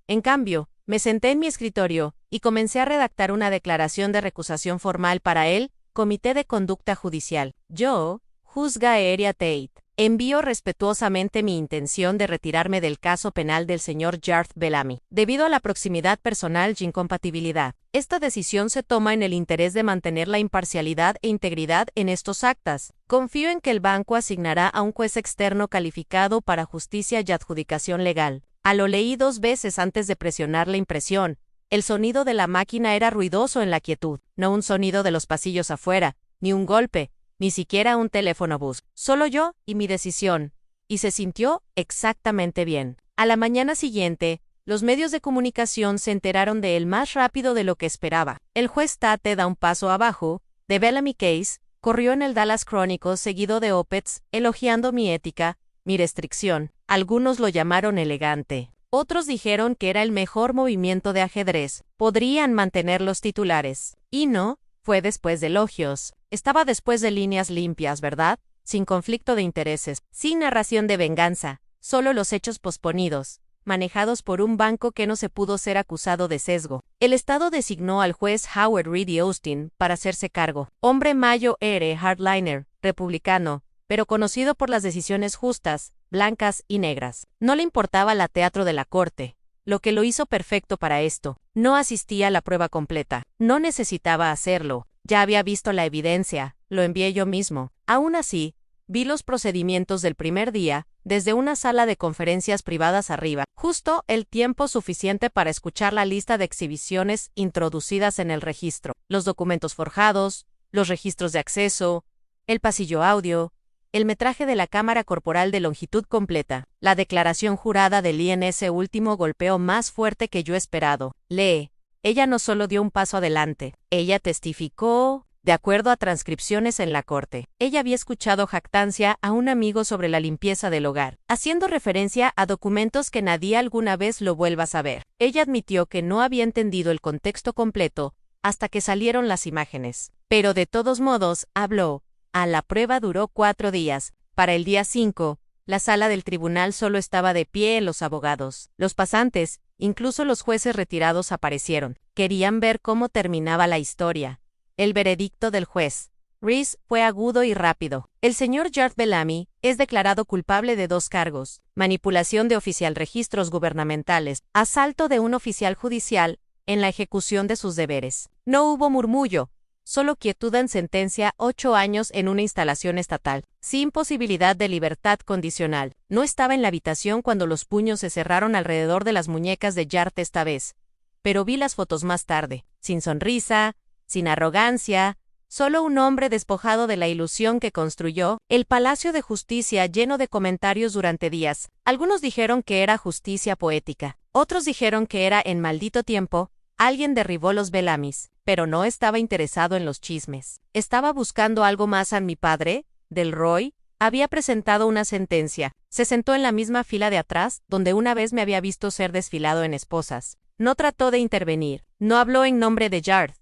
En cambio, me senté en mi escritorio y comencé a redactar una declaración de recusación formal para el Comité de Conducta Judicial. Yo, Juzga Aérea Tate, envío respetuosamente mi intención de retirarme del caso penal del señor Jarth Bellamy, debido a la proximidad personal y incompatibilidad. Esta decisión se toma en el interés de mantener la imparcialidad e integridad en estos actas. Confío en que el banco asignará a un juez externo calificado para justicia y adjudicación legal. Lo leí 2 veces antes de presionar la impresión. El sonido de la máquina era ruidoso en la quietud, no un sonido de los pasillos afuera, ni un golpe, ni siquiera un teléfono buzz. Solo yo y mi decisión. Y se sintió exactamente bien. A la mañana siguiente, los medios de comunicación se enteraron de él más rápido de lo que esperaba. El juez Tate da un paso abajo, de Bellamy Case, corrió en el Dallas Chronicle seguido de op-eds, elogiando mi ética, mi restricción. Algunos lo llamaron elegante. Otros dijeron que era el mejor movimiento de ajedrez. Podrían mantener los titulares. Y no, fue después de elogios. Estaba después de líneas limpias, ¿verdad? Sin conflicto de intereses, sin narración de venganza, solo los hechos posponidos, manejados por un banco que no se pudo ser acusado de sesgo. El Estado designó al juez Howard Reed Austin para hacerse cargo. Hombre mayo hardliner, republicano, pero conocido por las decisiones justas, blancas y negras. No le importaba la teatro de la corte, lo que lo hizo perfecto para esto. No asistía a la prueba completa. No necesitaba hacerlo. Ya había visto la evidencia, lo envié yo mismo. Aún así, vi los procedimientos del primer día, desde una sala de conferencias privadas arriba, justo el tiempo suficiente para escuchar la lista de exhibiciones introducidas en el registro, los documentos forjados, los registros de acceso, el pasillo audio, el metraje de la cámara corporal de longitud completa. La declaración jurada del INS último golpeó más fuerte que yo esperado. Lee. Ella no solo dio un paso adelante, ella testificó, de acuerdo a transcripciones en la corte. Ella había escuchado jactancia a un amigo sobre la limpieza del hogar, haciendo referencia a documentos que nadie alguna vez lo vuelva a saber. Ella admitió que no había entendido el contexto completo hasta que salieron las imágenes. Pero de todos modos, habló. La prueba duró 4 días. Para el día 5, la sala del tribunal solo estaba de pie en los abogados. Los pasantes, incluso los jueces retirados aparecieron. Querían ver cómo terminaba la historia. El veredicto del juez Rees fue agudo y rápido. El señor Jarth Bellamy es declarado culpable de 2 cargos: manipulación de oficial registros gubernamentales, asalto de un oficial judicial en la ejecución de sus deberes. No hubo murmullo. Solo quietud en sentencia. 8 años en una instalación estatal, sin posibilidad de libertad condicional. No estaba en la habitación cuando los puños se cerraron alrededor de las muñecas de Jarth esta vez, pero vi las fotos más tarde. Sin sonrisa, sin arrogancia, solo un hombre despojado de la ilusión que construyó. El Palacio de Justicia lleno de comentarios durante días. Algunos dijeron que era justicia poética. Otros dijeron que era en maldito tiempo. Alguien derribó los Bellamys, pero no estaba interesado en los chismes. Estaba buscando algo más. Mi padre, Delroy, había presentado una sentencia. Se sentó en la misma fila de atrás, donde una vez me había visto ser desfilado en esposas. No trató de intervenir. No habló en nombre de Jarth.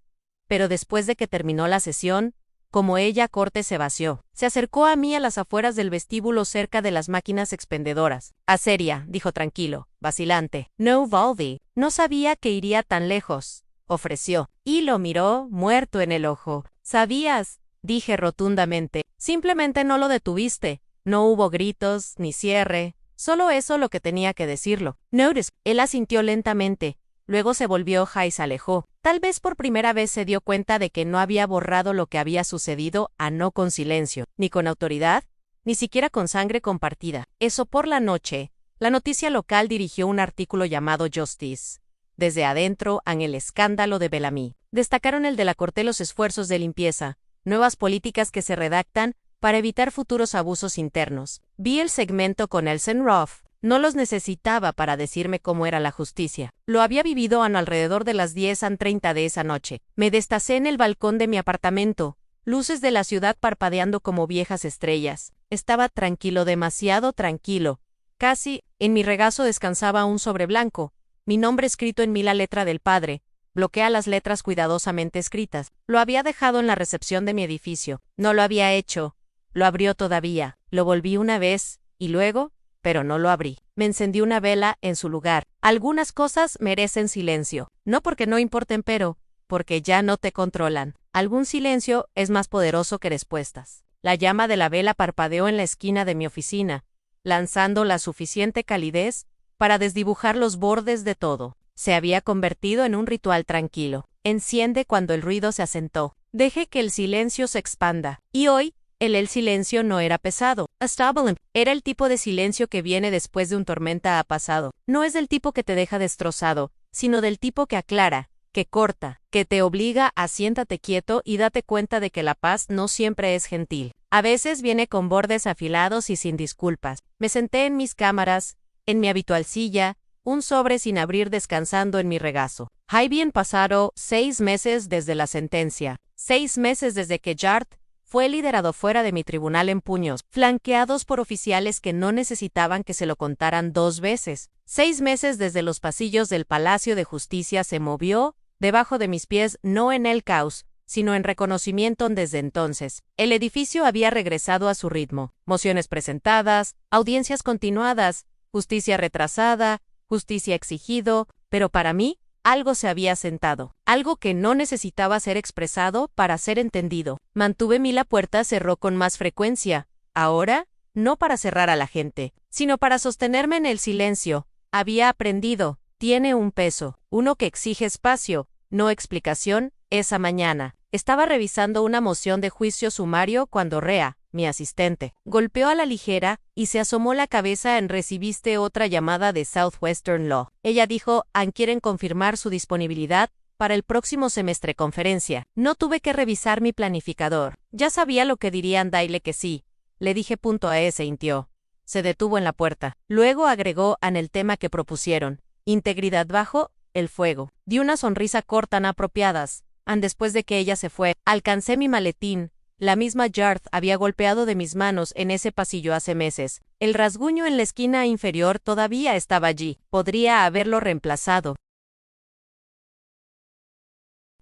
Pero después de que terminó la sesión, como ella corte se vació, se acercó a mí a las afueras del vestíbulo cerca de las máquinas expendedoras. Seria, dijo tranquilo, vacilante. No, Volvi, no sabía que iría tan lejos, ofreció. Y lo miró, muerto en el ojo. ¿Sabías? Dije rotundamente. Simplemente no lo detuviste. No hubo gritos, ni cierre, Solo eso lo que tenía que decirlo. Notice. Él asintió lentamente. Luego se volvió hoja y se alejó. Tal vez por primera vez se dio cuenta de que no había borrado lo que había sucedido, no con silencio, ni con autoridad, ni siquiera con sangre compartida. Eso por la noche, la noticia local dirigió un artículo llamado Justice. Desde adentro, en el escándalo de Bellamy. Destacaron el de la corte los esfuerzos de limpieza, nuevas políticas que se redactan para evitar futuros abusos internos. Vi el segmento con Elsen Roth. No los necesitaba para decirme cómo era la justicia. Lo había vivido alrededor de las 10:30 de esa noche. Me destacé en el balcón de mi apartamento. Luces de la ciudad parpadeando como viejas estrellas. Estaba tranquilo, demasiado tranquilo. Casi, en mi regazo descansaba un sobre blanco. Mi nombre escrito en la letra del padre. Bloquea las letras cuidadosamente escritas. Lo había dejado en la recepción de mi edificio. No lo había hecho. Lo abrió todavía. Lo volví una vez, y luego, pero no lo abrí. Me encendí una vela en su lugar. Algunas cosas merecen silencio. No porque no importen, pero porque ya no te controlan. Algún silencio es más poderoso que respuestas. La llama de la vela parpadeó en la esquina de mi oficina, lanzando la suficiente calidez para desdibujar los bordes de todo. Se había convertido en un ritual tranquilo. Enciende cuando el ruido se asentó. Deje que el silencio se expanda. Y hoy, el silencio no era pesado. Estable. Era el tipo de silencio que viene después de un tormenta ha pasado. No es del tipo que te deja destrozado, sino del tipo que aclara, que corta, que te obliga a siéntate quieto y date cuenta de que la paz no siempre es gentil. A veces viene con bordes afilados y sin disculpas. Me senté en mis cámaras, en mi habitual silla, un sobre sin abrir descansando en mi regazo. Habían pasado 6 meses desde la sentencia, 6 meses desde que Jart fue liderado fuera de mi tribunal en puños, flanqueados por oficiales que no necesitaban que se lo contaran 2 veces. 6 meses desde los pasillos del Palacio de Justicia se movió, debajo de mis pies, no en el caos, sino en reconocimiento desde entonces. El edificio había regresado a su ritmo. Mociones presentadas, audiencias continuadas, justicia retrasada, justicia exigido, pero para mí, algo se había sentado, algo que no necesitaba ser expresado para ser entendido. Mantuve la puerta cerró con más frecuencia. Ahora, no para cerrar a la gente, sino para sostenerme en el silencio. Había aprendido, tiene un peso, uno que exige espacio, no explicación. Esa mañana, estaba revisando una moción de juicio sumario cuando Rhea, mi asistente, golpeó a la ligera y se asomó la cabeza en recibiste otra llamada de Southwestern Law. Ella dijo, quieren confirmar su disponibilidad para el próximo semestre conferencia. No tuve que revisar mi planificador. Ya sabía lo que dirían, dile que sí. Le dije punto a ese intió. Se detuvo en la puerta. Luego agregó el tema que propusieron. Integridad bajo el fuego. Di una sonrisa corta apropiadas. Después de que ella se fue, alcancé mi maletín. La misma Jarth había golpeado de mis manos en ese pasillo hace meses. El rasguño en la esquina inferior todavía estaba allí. Podría haberlo reemplazado.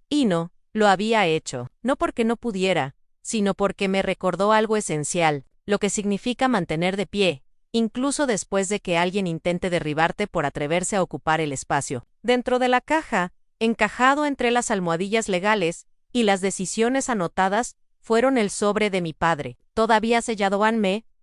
Y no, lo había hecho. No porque no pudiera, sino porque me recordó algo esencial, lo que significa mantener de pie, incluso después de que alguien intente derribarte por atreverse a ocupar el espacio. Dentro de la caja, encajado entre las almohadillas legales y las decisiones anotadas, fueron el sobre de mi padre. Todavía sellado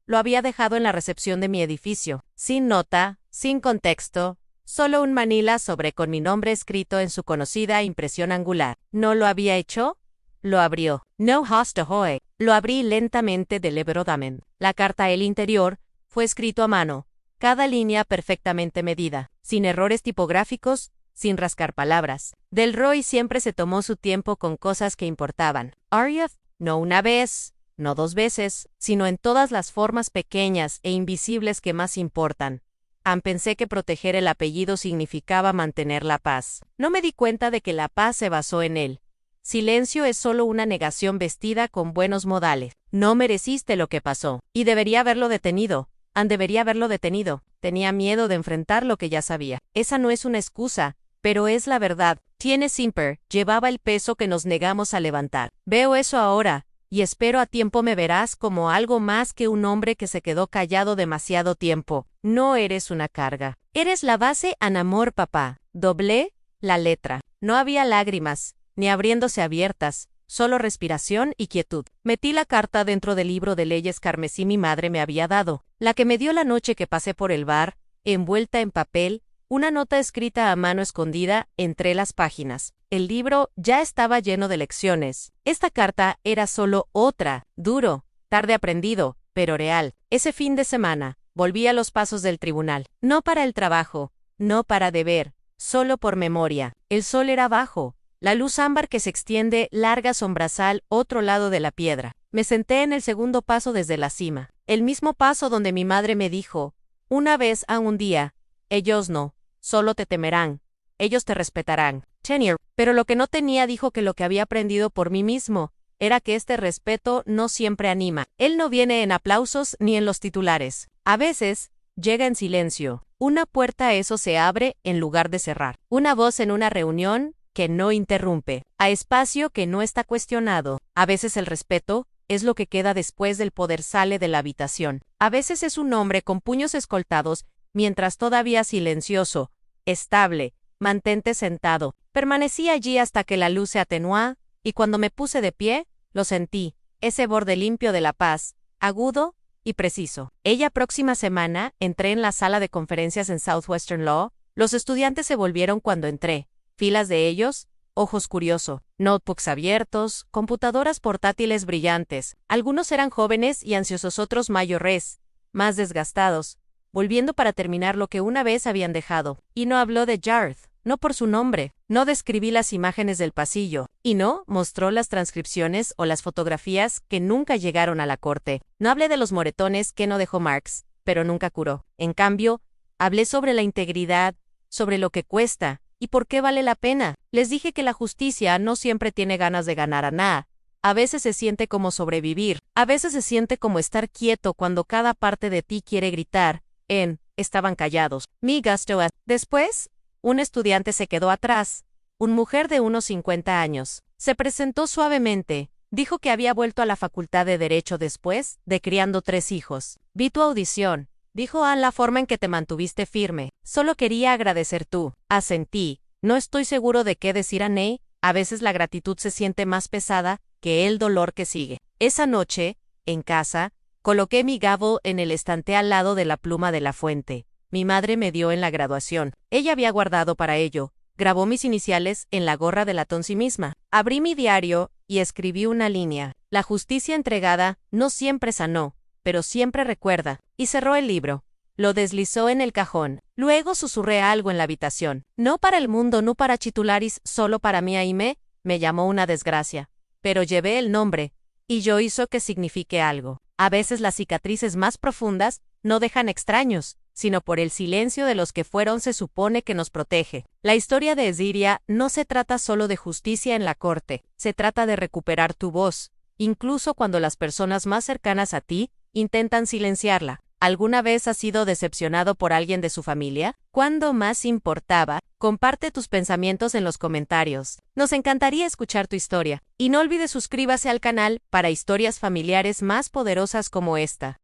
lo había dejado en la recepción de mi edificio, sin nota, sin contexto, solo un manila sobre con mi nombre escrito en su conocida impresión angular. ¿No lo había hecho? Lo abrió. No hosta hoy. Lo abrí lentamente del Ebrodamen. La carta el interior fue escrito a mano, cada línea perfectamente medida, sin errores tipográficos, sin rascar palabras. Delroy siempre se tomó su tiempo con cosas que importaban. Ariev, no una vez, no 2 veces, sino en todas las formas pequeñas e invisibles que más importan. Pensé que proteger el apellido significaba mantener la paz. No me di cuenta de que la paz se basó en él. Silencio es solo una negación vestida con buenos modales. No mereciste lo que pasó. Y debería haberlo detenido. Debería haberlo detenido. Tenía miedo de enfrentar lo que ya sabía. Esa no es una excusa, pero es la verdad. Tiene Simper, llevaba el peso que nos negamos a levantar. Veo eso ahora, y espero a tiempo me verás como algo más que un hombre que se quedó callado demasiado tiempo. No eres una carga. Eres la base en amor, papá. Doblé la letra. No había lágrimas, ni abriéndose abiertas, solo respiración y quietud. Metí la carta dentro del libro de leyes carmesí mi madre me había dado. la que me dio la noche que pasé por el bar, envuelta en papel, una nota escrita a mano escondida entre las páginas. El libro ya estaba lleno de lecciones. Esta carta era solo otra, duro, tarde aprendido, pero real. Ese fin de semana, volví a los pasos del tribunal. No para el trabajo, no para deber, solo por memoria. El sol era bajo, la luz ámbar que se extiende larga sombrazal otro lado de la piedra. Me senté en el segundo paso desde la cima. El mismo paso donde mi madre me dijo, una vez a un día, ellos no, solo te temerán, ellos te respetarán. Tenure. Pero lo que no tenía dijo que lo que había aprendido por mí mismo era que este respeto no siempre anima. Él no viene en aplausos ni en los titulares. A veces, llega en silencio. Una puerta eso se abre en lugar de cerrar. Una voz en una reunión que no interrumpe. A espacio que no está cuestionado. A veces el respeto es lo que queda después del poder sale de la habitación. A veces es un hombre con puños escoltados, mientras todavía silencioso, estable, mantente sentado. Permanecí allí hasta que la luz se atenuó, y cuando me puse de pie, lo sentí, ese borde limpio de la paz, agudo y preciso. Próxima semana, entré en la sala de conferencias en Southwestern Law. Los estudiantes se volvieron cuando entré. Filas de ellos, ojos curiosos, notebooks abiertos, computadoras portátiles brillantes. Algunos eran jóvenes y ansiosos, otros mayores, más desgastados, volviendo para terminar lo que una vez habían dejado. Y no habló de Jarth, no por su nombre, no describí las imágenes del pasillo, y no mostró las transcripciones o las fotografías que nunca llegaron a la corte. No hablé de los moretones que no dejó Marx, pero nunca curó. En cambio, hablé sobre la integridad, sobre lo que cuesta, y por qué vale la pena. Les dije que la justicia no siempre tiene ganas de ganar a nada. A veces se siente como sobrevivir, a veces se siente como estar quieto cuando cada parte de ti quiere gritar. Estaban callados. Mi gasto. Después, un estudiante se quedó atrás, una mujer de unos 50 años. Se presentó suavemente, dijo que había vuelto a la facultad de Derecho después de criando 3 hijos. Vi tu audición, dijo Ann, la forma en que te mantuviste firme. Solo quería agradecer tú. Asentí. No estoy seguro de qué decir a Ney, a veces la gratitud se siente más pesada que el dolor que sigue. Esa noche, en casa, coloqué mi gavel en el estante al lado de la pluma de la fuente. Mi madre me dio en la graduación. Ella había guardado para ello. Grabó mis iniciales en la gorra de latón sí misma. Abrí mi diario y escribí una línea. La justicia entregada no siempre sanó, pero siempre recuerda. Y cerró el libro. Lo deslizó en el cajón. Luego susurré algo en la habitación. No para el mundo, no para Chitularis, solo para mí. Aime, me llamó una desgracia. Pero llevé el nombre, y yo hizo que signifique algo. A veces las cicatrices más profundas no dejan extraños, sino por el silencio de los que fueron se supone que nos protege. La historia de Esiria no se trata solo de justicia en la corte, se trata de recuperar tu voz, incluso cuando las personas más cercanas a ti intentan silenciarla. ¿Alguna vez has sido decepcionado por alguien de su familia? ¿Cuándo más importaba? Comparte tus pensamientos en los comentarios. Nos encantaría escuchar tu historia. Y no olvides suscríbase al canal para historias familiares más poderosas como esta.